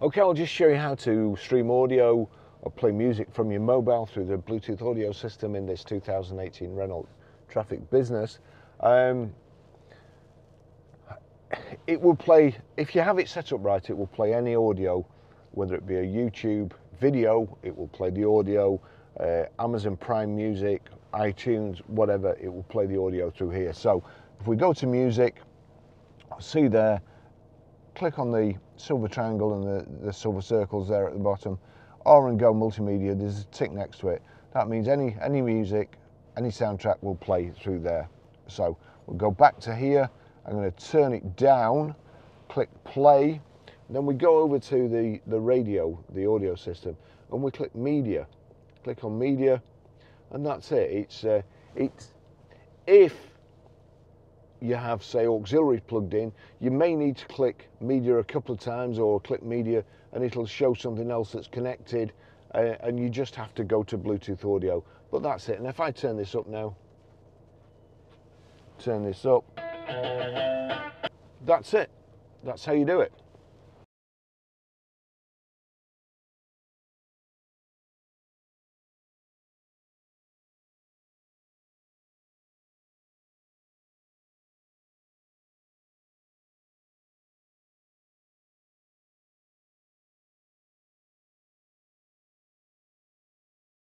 Okay, I'll just show you how to stream audio or play music from your mobile through the Bluetooth audio system in this 2018 Renault Trafic Business. It will play, if you have it set up right, it will play any audio, whether it be a YouTube video, it will play the audio, Amazon Prime Music, iTunes, whatever, it will play the audio through here. So if we go to music, see there, click on the silver triangle and the silver circles there at the bottom, R and Go Multimedia, there's a tick next to it. That means any music, any soundtrack will play through there. So we'll go back to here, I'm going to turn it down, click play, then we go over to the radio, the audio system, and we click media. Click on media, and that's it. It's if you have, say, auxiliaries plugged in, you may need to click media a couple of times, or click media and it'll show something else that's connected, and you just have to go to Bluetooth audio. But that's it. And if I turn this up now, turn this up, that's it. That's how you do it.